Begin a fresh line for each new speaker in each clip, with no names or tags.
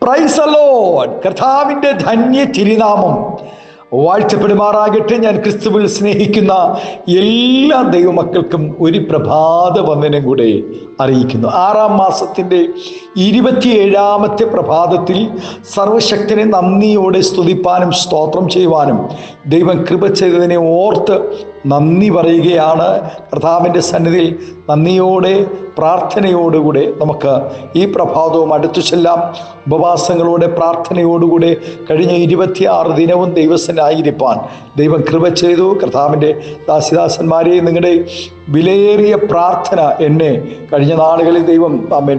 Praise the Lord. കർത്താവിൻ്റെ ധന്യ തിരുനാമം വാഴ്ത്തപ്പെടുമാറാകട്ടെ. ഞാൻ ക്രിസ്തുവിൽ സ്നേഹിക്കുന്ന എല്ലാ ദൈവമക്കൾക്കും ഒരു പ്രഭാത വന്ദനം കൂടെ അറിയിക്കുന്നു. 6-ാം മാസത്തിൻ്റെ 27-ാമത്തെ പ്രഭാതത്തിൽ സർവശക്തനെ നന്ദിയോടെ സ്തുതിപ്പാനും സ്തോത്രം ചെയ്യുവാനും ദൈവം കൃപ ചെയ്തതിനെ ഓർത്ത് നന്ദി പറയുകയാണ്. കർത്താവിൻ്റെ സന്നിധിയിൽ നന്ദിയോടെ പ്രാർത്ഥനയോടുകൂടെ നമുക്ക് ഈ പ്രഭാതവും അടുത്തു ചെല്ലാം. ഉപവാസങ്ങളോടെ പ്രാർത്ഥനയോടുകൂടെ കഴിഞ്ഞ 26 ദിനവും ദൈവസനായിരിക്കാൻ ദൈവം കൃപ ചെയ്തു. കർത്താവിൻ്റെ ദാസിദാസന്മാരെ, നിങ്ങളുടെ വിലയേറിയ പ്രാർത്ഥന എന്നെ കഴിഞ്ഞ നാളുകളിൽ ദൈവം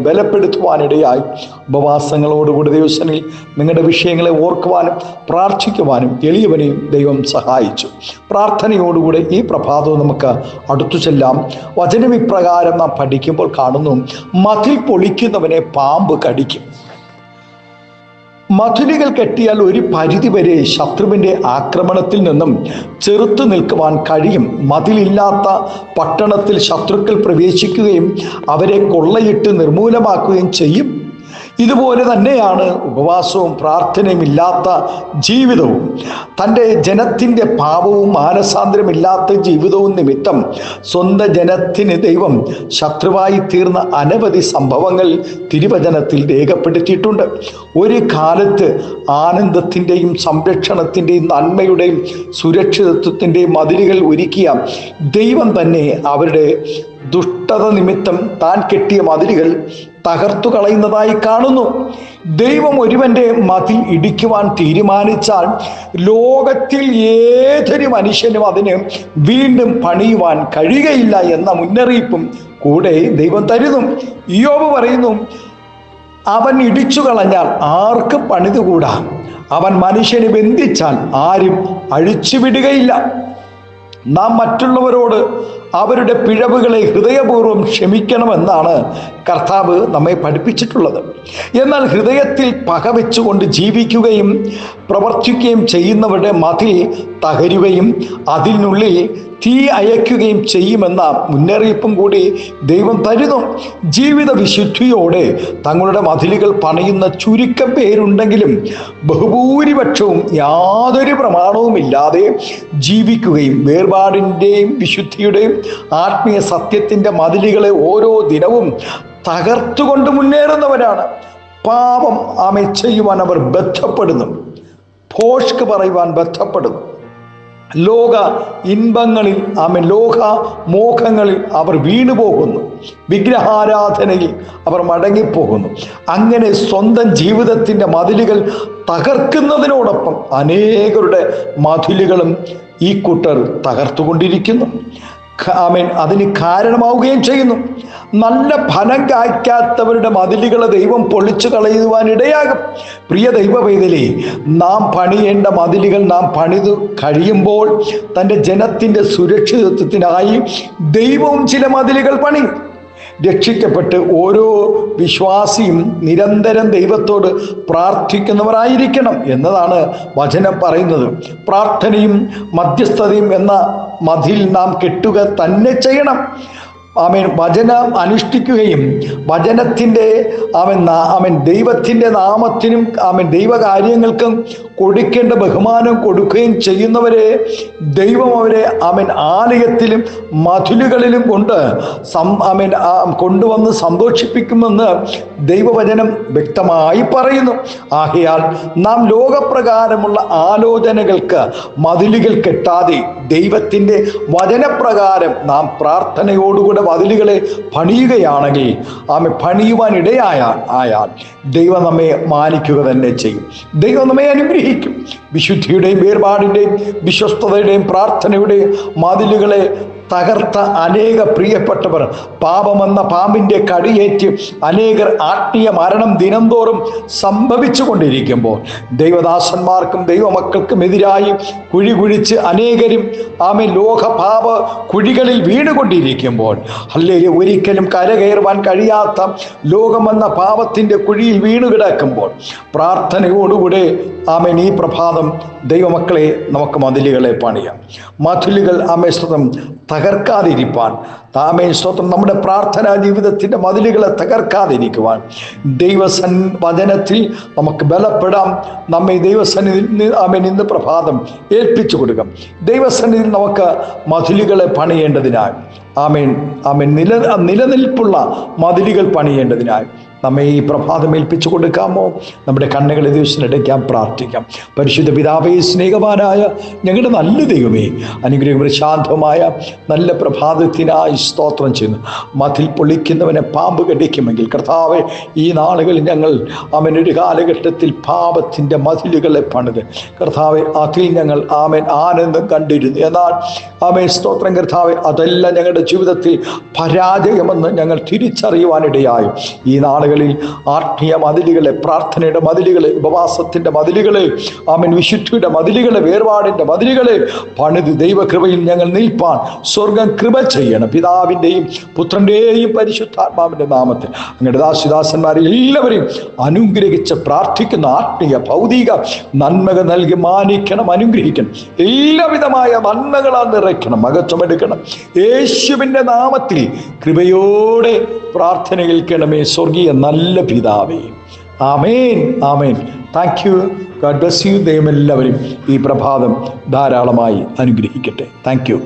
ബലപ്പെടുത്തുവാനിടയായി. ഉപവാസങ്ങളോടുകൂടി ദൈവസനിൽ നിങ്ങളുടെ വിഷയങ്ങളെ ഓർക്കുവാനും പ്രാർത്ഥിക്കുവാനും എളിയവനെയും ദൈവം സഹായിച്ചു. പ്രാർത്ഥനയോടുകൂടെ ഈ പ്രഭാതവും നമുക്ക് അടുത്തു ചെല്ലാം. വചനം ഇപ്രകാരം നാം പഠിക്കുമ്പോൾ കാണുന്നു, മതിൽ പൊളിക്കുന്നവനെ പാമ്പ് കടിക്കും. മതിലുകൾ കെട്ടിയാൽ ഒരു പരിധിവരെ ശത്രുവിൻ്റെ ആക്രമണത്തിൽ നിന്നും ചെറുത്തു നിൽക്കുവാൻ കഴിയും. മതിലില്ലാത്ത പട്ടണത്തിൽ ശത്രുക്കൾ പ്രവേശിക്കുകയും അവരെ കൊള്ളയിട്ട് നിർമൂലമാക്കുകയും ചെയ്യും. ഇതുപോലെ തന്നെയാണ് ഉപവാസവും പ്രാർത്ഥനയും ഇല്ലാത്ത ജീവിതവും. തൻ്റെ ജനത്തിൻ്റെ പാപവും മാനസാന്തരമില്ലാത്ത ജീവിതവും നിമിത്തം സ്വന്തം ജനത്തിന് ദൈവം ശത്രുവായി തീർന്ന അനവധി സംഭവങ്ങൾ തിരുവചനത്തിൽ രേഖപ്പെടുത്തിയിട്ടുണ്ട്. ഒരു കാലത്ത് ആനന്ദത്തിൻ്റെയും സംരക്ഷണത്തിൻ്റെയും നന്മയുടെയും സുരക്ഷിതത്വത്തിൻ്റെയും മതിലുകൾ ഒരുക്കിയ ദൈവം തന്നെ അവരുടെ ദുഷ്ടത നിമിത്തം താൻ കെട്ടിയ മതിലുകൾ തകർത്തു കളയുന്നതായി കാണുന്നു. ദൈവം ഒരുവന്റെ മതിൽ ഇടിക്കുവാൻ തീരുമാനിച്ചാൽ ലോകത്തിൽ ഏതൊരു മനുഷ്യനും അതിന് വീണ്ടും പണിയുവാൻ കഴിയുകയില്ല എന്ന മുന്നറിയിപ്പും കൂടെ ദൈവം തരുന്നു. ഇയ്യോബ് പറയുന്നു, അവൻ ഇടിച്ചു കളഞ്ഞാൽ ആർക്ക് പണിതുകൂടാ, അവൻ മനുഷ്യനെ ബന്ധിച്ചാൽ ആരും അഴിച്ചുവിടുകയില്ല. നാം മറ്റുള്ളവരോട് അവരുടെ പിഴവുകളെ ഹൃദയപൂർവ്വം ക്ഷമിക്കണമെന്നാണ് കർത്താവ് നമ്മെ പഠിപ്പിച്ചിട്ടുള്ളത്. എന്നാൽ ഹൃദയത്തിൽ പക വെച്ചുകൊണ്ട് ജീവിക്കുകയും പ്രവർത്തിക്കുകയും ചെയ്യുന്നവരുടെ മതിൽ തകരുകയും അതിനുള്ളിൽ തീ അയക്കുകയും ചെയ്യുമെന്ന മുന്നറിയിപ്പും കൂടി ദൈവം തരുന്നു. ജീവിത വിശുദ്ധിയോടെ തങ്ങളുടെ മതിലുകൾ പണിയുന്ന ചുരുക്കം പേരുണ്ടെങ്കിലും ബഹുഭൂരിപക്ഷവും യാതൊരു പ്രമാണവുമില്ലാതെ ജീവിക്കുകയും വേർപാടിൻ്റെയും വിശുദ്ധിയുടെയും ആത്മീയ സത്യത്തിൻ്റെ മതിലുകളെ ഓരോ ദിനവും തകർത്തുകൊണ്ട് മുന്നേറുന്നവരാണ്. പാപം ചെയ്യുവാൻ അവർ ബന്ധപ്പെടുന്നു, ഭോഷ്ക് പറയുവാൻ ബന്ധപ്പെടുന്നു. ലോക ഇൻപങ്ങളിൽ ലോക മോഹങ്ങളിൽ അവർ വീണുപോകുന്നു, വിഗ്രഹാരാധനയിൽ അവർ മടങ്ങിപ്പോകുന്നു. അങ്ങനെ സ്വന്തം ജീവിതത്തിൻ്റെ മതിലുകൾ തകർക്കുന്നതിനോടൊപ്പം അനേകരുടെ മതിലുകളും ഈ കൂട്ടർ തകർത്തുകൊണ്ടിരിക്കുന്നു. അതിന് കാരണമാവുകയും ചെയ്യുന്നു. നല്ല ഫലം കായ്ക്കാത്തവരുടെ മതിലുകളെ ദൈവം പൊളിച്ചു കളയുവാനിടയാകും. പ്രിയ ദൈവവേദലേ, നാം പണിയേണ്ട മതിലുകൾ നാം പണിതു കഴിയുമ്പോൾ തൻ്റെ ജനത്തിൻ്റെ സുരക്ഷിതത്വത്തിനായി ദൈവവും ചില മതിലുകൾ പണിയും. രക്ഷിക്കപ്പെട്ട് ഓരോ വിശ്വാസിയും നിരന്തരം ദൈവത്തോട് പ്രാർത്ഥിക്കുന്നവരായിരിക്കണം എന്നതാണ് വചനം പറയുന്നത്. പ്രാർത്ഥനയും മധ്യസ്ഥതയും എന്ന മതിൽ നാം കെട്ടുക തന്നെ ചെയ്യണം. വചനം അനുഷ്ഠിക്കുകയും വചനത്തിൻ്റെ ദൈവത്തിൻ്റെ നാമത്തിനും ദൈവകാര്യങ്ങൾക്കും കൊടുക്കേണ്ട ബഹുമാനം കൊടുക്കുകയും ചെയ്യുന്നവരെ ദൈവം അവരെ ആലയത്തിലും മതിലുകളിലും കൊണ്ടുവന്ന് സന്തോഷിപ്പിക്കുമെന്ന് ദൈവവചനം വ്യക്തമായി പറയുന്നു. ആകയാൽ നാം ലോകപ്രകാരമുള്ള ആലോചനകൾക്ക് മതിലുകൾ കെട്ടാതെ ദൈവത്തിൻ്റെ വചനപ്രകാരം നാം പ്രാർത്ഥനയോടുകൂടെ മതിലുകളെ പണിയുകയാണെങ്കിൽ പണിയുവാൻ ഇടയായാൽ ദൈവം നമ്മെ മാനിക്കുക തന്നെ ചെയ്യും. ദൈവം നമ്മെ അനുഗ്രഹിക്കും. വിശുദ്ധിയുടെയും വേർപാടിൻ്റെയും വിശ്വസ്തതയുടെയും പ്രാർത്ഥനയുടെയും മതിലുകളെ തകർത്ത അനേക പ്രിയപ്പെട്ടവർ പാപമെന്ന പാമ്പിൻ്റെ കടിയേറ്റ് അനേകർ ആത്മീയ മരണം ദിനംതോറും സംഭവിച്ചു കൊണ്ടിരിക്കുമ്പോൾ ദൈവദാസന്മാർക്കും ദൈവമക്കൾക്കും എതിരായി കുഴി കുഴിച്ച് അനേകരും ലോകപാപ കുഴികളിൽ വീണുകൊണ്ടിരിക്കുമ്പോൾ ഒരിക്കലും കരകയറുവാൻ കഴിയാത്ത ലോകമെന്ന പാപത്തിൻ്റെ കുഴിയിൽ വീണുകിടക്കുമ്പോൾ പ്രാർത്ഥനയോടുകൂടെ ഈ പ്രഭാതം ദൈവമക്കളെ നമുക്ക് മതിലുകളെ പണിയാം. മതിലുകൾ സ്വതം തകർക്കാതിരിപ്പാൻ, ആമേൻ സ്തോത്രം, നമ്മുടെ പ്രാർത്ഥനാ ജീവിതത്തിൻ്റെ മതിലുകളെ തകർക്കാതിരിക്കുവാൻ വചനത്തിൽ നമുക്ക് ബലപ്പെടാം. നമ്മെ ദൈവസന്നിധിയിൽ ആമേൻ ഇന്ന് പ്രഭാതം ഏൽപ്പിച്ചു കൊടുക്കാം. ദൈവസന്നിധിയിൽ നമുക്ക് മതിലുകളെ പണിയേണ്ടതിനാൽ, ആമേൻ ആമേൻ നിലനിൽപ്പുള്ള മതിലുകൾ പണിയേണ്ടതിനാൽ നമ്മെ ഈ പ്രഭാതം ഏൽപ്പിച്ചു കൊടുക്കാമോ? നമ്മുടെ കണ്ണുകളെ ദിവസത്തിനടയ്ക്കാം, പ്രാർത്ഥിക്കാം. പരിശുദ്ധ പിതാവേ, സ്നേഹവാനായ ഞങ്ങളുടെ നല്ല ദൈവമേ, അനുഗ്രഹം ശാന്തമായ നല്ല പ്രഭാതത്തിനായി സ്തോത്രം ചെയ്യുന്നു. മതിൽ പൊളിക്കുന്നവനെ പാമ്പ് കടിക്കുമെങ്കിൽ കർത്താവേ, ഈ നാളുകളിൽ ഞങ്ങൾ ഒരു കാലഘട്ടത്തിൽ പാപത്തിൻ്റെ മതിലുകളെ പണിത് കർത്താവെ അതിൽ ഞങ്ങൾ ആനന്ദം കണ്ടിരുന്നു. എന്നാൽ സ്തോത്രം കർത്താവെ, അതെല്ലാം ഞങ്ങളുടെ ജീവിതത്തിൽ പരാജയമെന്ന് ഞങ്ങൾ തിരിച്ചറിയുവാനിടയായി. ഈ നാളുകളിൽ ആത്മീയ മതിലുകളെ, പ്രാർത്ഥനയുടെ മതിലുകളെ, ഉപവാസത്തിൻ്റെ മതിലുകളെ, വിശുദ്ധിയുടെ മതിലുകളെ, വേർപാടിൻ്റെ മതിലുകളെ പണിത് ദൈവകൃപയിൽ ഞങ്ങൾ നിൽപ്പാൻ സ്വർഗം കൃപ ചെയ്യണം. പിതാവിൻ്റെയും പുത്രൻ്റെയും പരിശുദ്ധാത്മാവിൻ്റെ നാമത്തിൽ അങ്ങയുടെ ദാസിദാസന്മാരെ എല്ലാവരെയും അനുഗ്രഹിച്ച് പ്രാർത്ഥിക്കുന്ന ആത്മീയ ഭൗതിക നന്മകൾ നൽകി മാനിക്കണം, അനുഗ്രഹിക്കണം. എല്ലാവിധമായ നന്മകളാൽ നിറയ്ക്കണം, മഹത്വമെടുക്കണം. യേശുവിൻ്റെ നാമത്തിൽ കൃപയോടെ പ്രാർത്ഥന കേൾക്കണമേ സ്വർഗീയ നല്ല പിതാവേ. ആമേൻ, ആമേൻ. Thank you. God bless you. ദൈവം എല്ലാവരും ഈ പ്രഭാതം ധാരാളമായി അനുഗ്രഹിക്കട്ടെ. Thank U.